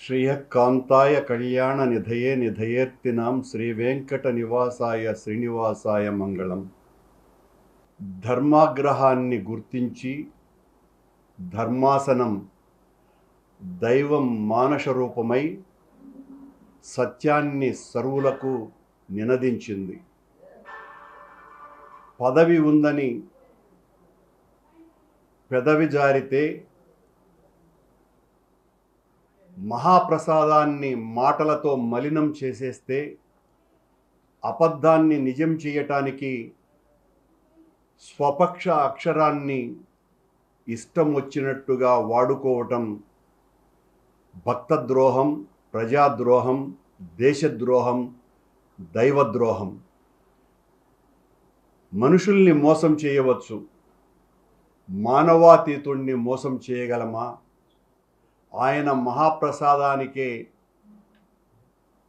శ్రియకాంతాయ కళ్యాణ నిధయే నిధయేర్తినాం శ్రీ వెంకట నివాసాయ శ్రీనివాసాయ మంగళం. ధర్మాగ్రహాన్ని గుర్తించి ధర్మాసనం దైవం మానస రూపమై సత్యాన్ని సర్వులకు నినదించింది. పదవి ఉందని పెదవి జారితే మహాప్రసాదాన్ని మాటలతో మలినం చేసేస్తే అబద్ధాన్ని నిజం చేయటానికి స్వపక్ష అక్షరాన్ని ఇష్టం వచ్చినట్టుగా వాడుకోవటం భక్తద్రోహం, ప్రజాద్రోహం, దేశద్రోహం, దైవద్రోహం. మనుషుల్ని మోసం చేయవచ్చు, మానవాతీతుణ్ణి మోసం చేయగలమా? ఆయన మహాప్రసాదానికే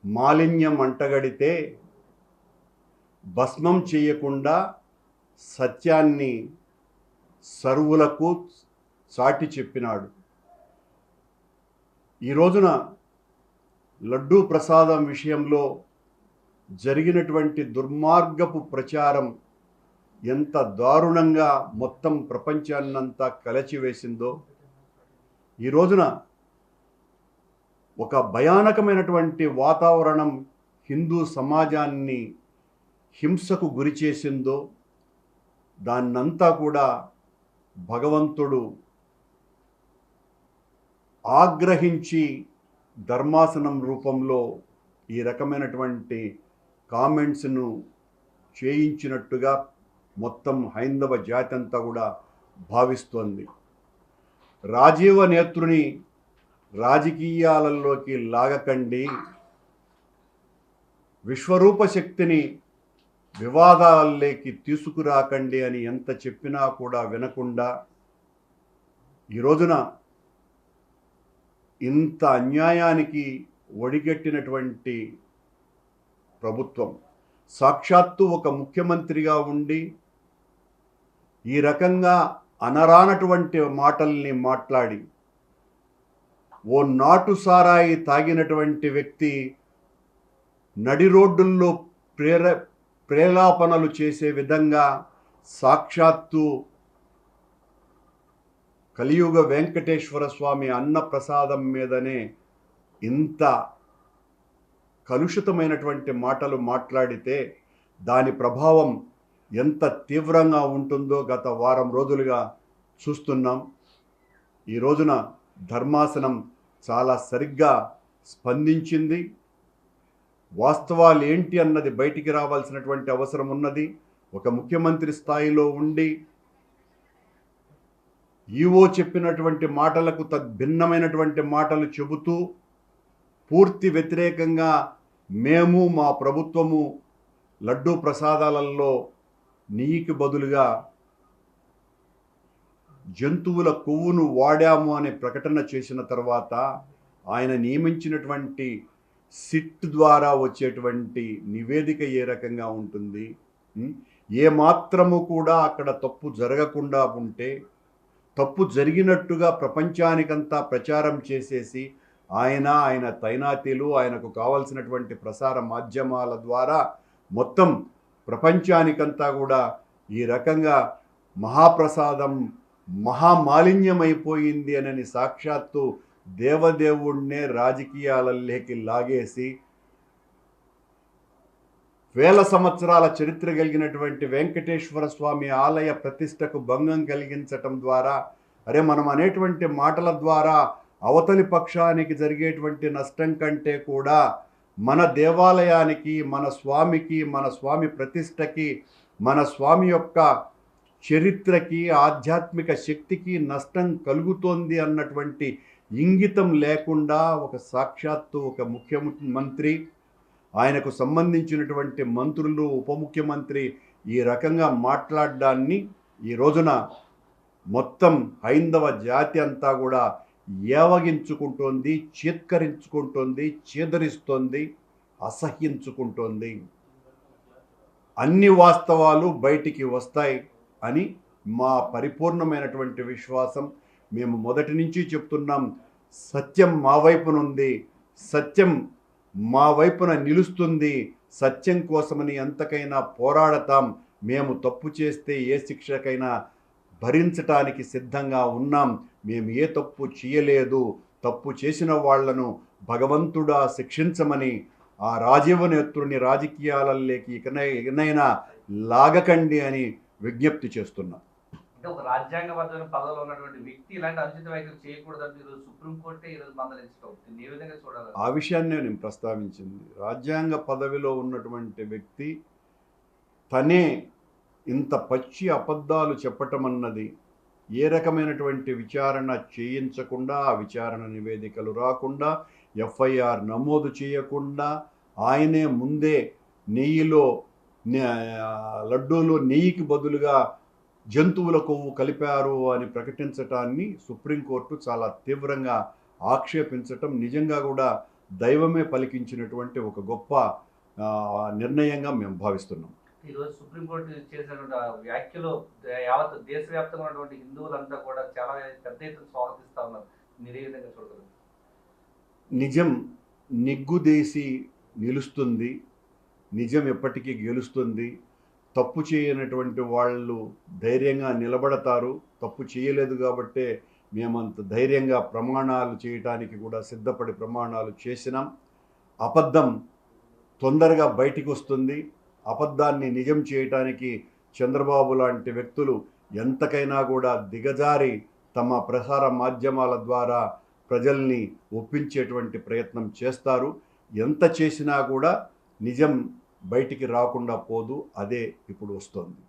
మాలిన్యం అంటగడితే భస్మం చేయకుండా సత్యాన్ని సర్వులకు చాటి చెప్పినాడు. ఈ రోజున లడ్డూ ప్రసాదం విషయంలో జరిగినటువంటి దుర్మార్గపు ప్రచారం ఎంత దారుణంగా మొత్తం ప్రపంచాన్నంతా కలచివేసిందో, ఈ రోజున ఒక భయానకమైనటువంటి వాతావరణం హిందూ సమాజాన్ని హింసకు గురి చేసిందో, దాన్నంతా కూడా భగవంతుడు ఆగ్రహించి ధర్మాసనం రూపంలో ఈ రకమైనటువంటి కామెంట్స్ను చేయించినట్టుగా మొత్తం హైందవ జాతి అంతా కూడా భావిస్తోంది. రాజీవ నేత్రుని రాజకీయాలలోకి లాగకండి, విశ్వరూప శక్తిని వివాదాలలోకి తీసుకురాకండి అని ఎంత చెప్పినా కూడా వినకుండా ఈ రోజున ఇంత అన్యాయానికి ఒడిగట్టినటువంటి ప్రభుత్వం, సాక్షాత్తు ఒక ముఖ్యమంత్రిగా ఉండి ఈ రకంగా అనరానటువంటి మాటల్ని మాట్లాడి ఓ నాటు సారాయి తాగినటువంటి వ్యక్తి నడి రోడ్డుల్లో ప్రేలాపనలు చేసే విధంగా సాక్షాత్తు కలియుగ వెంకటేశ్వర స్వామి అన్న ప్రసాదం మీదనే ఇంత కలుషితమైనటువంటి మాటలు మాట్లాడితే దాని ప్రభావం ఎంత తీవ్రంగా ఉంటుందో గత వారం రోజులుగా చూస్తున్నాం. ఈ రోజున ధర్మాసనం చాలా సరిగ్గా స్పందించింది. వాస్తవాలు ఏంటి అన్నది బయటికి రావాల్సినటువంటి అవసరం ఉన్నది. ఒక ముఖ్యమంత్రి స్థాయిలో ఉండి ఈవో చెప్పినటువంటి మాటలకు తద్భిన్నమైనటువంటి మాటలు చెబుతూ పూర్తి వ్యతిరేకంగా మేము మా ప్రభుత్వము లడ్డూ ప్రసాదాలలో నెయ్యికి బదులుగా జంతువుల కొవ్వును వాడాము అనే ప్రకటన చేసిన తర్వాత ఆయన నియమించినటువంటి సిట్ ద్వారా వచ్చేటువంటి నివేదిక ఏ రకంగా ఉంటుంది? ఏ మాత్రము కూడా అక్కడ తప్పు జరగకుండా ఉంటే తప్పు జరిగినట్టుగా ప్రపంచానికంతా ప్రచారం చేసేసి ఆయన తైనాతీలు ఆయనకు కావాల్సినటువంటి ప్రసార మాధ్యమాల ద్వారా మొత్తం ప్రపంచానికంతా కూడా ఈ రకంగా మహాప్రసాదం మహామాలిన్యమైపోయింది అని సాక్షాత్తు దేవదేవుణ్ణే రాజకీయాలలోకి లాగేసి వేల సంవత్సరాల చరిత్ర కలిగినటువంటి వెంకటేశ్వర స్వామి ఆలయ ప్రతిష్టకు భంగం కలిగించటం ద్వారా మనం అనేటువంటి మాటల ద్వారా అవతలి పక్షానికి జరిగేటువంటి నష్టం కంటే కూడా మన దేవాలయానికి, మన స్వామికి, మన స్వామి ప్రతిష్టకి, మన స్వామి యొక్క చరిత్రకి, ఆధ్యాత్మిక శక్తికి నష్టం కలుగుతోంది అన్నటువంటి ఇంగితం లేకుండా ఒక సాక్షాత్తు ఒక ముఖ్యమంత్రి, ఆయనకు సంబంధించినటువంటి మంత్రులు, ఉప ముఖ్యమంత్రి ఈ రకంగా మాట్లాడడాన్ని ఈ రోజున మొత్తం హైందవ జాతి అంతా కూడా ఏవగించుకుంటోంది, చీత్కరించుకుంటోంది, చీదరిస్తోంది, అసహ్యించుకుంటోంది. అన్ని వాస్తవాలు బయటికి వస్తాయి అని మా పరిపూర్ణమైనటువంటి విశ్వాసం. మేము మొదటి నుంచి చెప్తున్నాం, సత్యం మా వైపునుంది, సత్యం మా వైపున నిలుస్తుంది, సత్యం కోసమని ఎంతకైనా పోరాడతాం, మేము తప్పు చేస్తే ఏ శిక్షకైనా భరించటానికి సిద్ధంగా ఉన్నాం, మేము ఏ తప్పు చేయలేదు, తప్పు చేసిన వాళ్లను భగవంతుడా శిక్షించమని ఆ రాజీవనేత్రుని రాజకీయాలలోకి ఇకనైనా లాగకండి అని విజ్ఞప్తి చేస్తున్నాం. అంటే ఒక రాజ్యాంగబద్ధమైన పదవిలో ఉన్నటువంటి వ్యక్తి ఇలాంటి అనుచిత వ్యాఖ్యలు చేయకూడదని ఈరోజు సుప్రీంకోర్టే ఈరోజు మందలించడం దీన్ని ఏ విధంగా చూడాలి? ఆ విషయాన్నే నేను ప్రస్తావించింది. రాజ్యాంగ పదవిలో ఉన్నటువంటి వ్యక్తి తనే ఇంత పచ్చి అబద్ధాలు చెప్పటం అన్నది, ఏ రకమైనటువంటి విచారణ చేయించకుండా, ఆ విచారణ నివేదికలు రాకుండా, ఎఫ్ఐఆర్ నమోదు చేయకుండా, ఆయనే ముందే నెయ్యిలో లడ్డూలో నెయ్యికి బదులుగా జంతువుల కొవ్వు కలిపారు అని ప్రకటించటాన్ని సుప్రీంకోర్టు చాలా తీవ్రంగా ఆక్షేపించటం నిజంగా కూడా దైవమే పలికించినటువంటి ఒక గొప్ప నిర్ణయంగా మేము భావిస్తున్నాం. ఈరోజు సుప్రీంకోర్టు చేసినటువంటి వ్యాఖ్యలు యావత్ దేశవ్యాప్తంగా ఉన్నటువంటి హిందువులంతా కూడా చాలా పెద్ద ఎత్తున స్వాగతిస్తా ఉన్నారు. మీరు ఏ విధంగా చూడగలరు? నిజం నిగ్గుదేసి నిలుస్తుంది, నిజం ఎప్పటికీ గెలుస్తుంది. తప్పు చేయనటువంటి వాళ్ళు ధైర్యంగా నిలబడతారు. తప్పు చేయలేదు కాబట్టే మేమంత ధైర్యంగా ప్రమాణాలు చేయటానికి కూడా సిద్ధపడి ప్రమాణాలు చేసినాం. అబద్ధం తొందరగా బయటికి వస్తుంది. అబద్ధాన్ని నిజం చేయటానికి చంద్రబాబు లాంటి వ్యక్తులు ఎంతకైనా కూడా దిగజారి తమ ప్రసార మాధ్యమాల ద్వారా ప్రజల్ని ఒప్పించేటువంటి ప్రయత్నం చేస్తారు. ఎంత చేసినా కూడా నిజం బయటికి రాకుండా పోదు. అదే ఇప్పుడు వస్తుంది.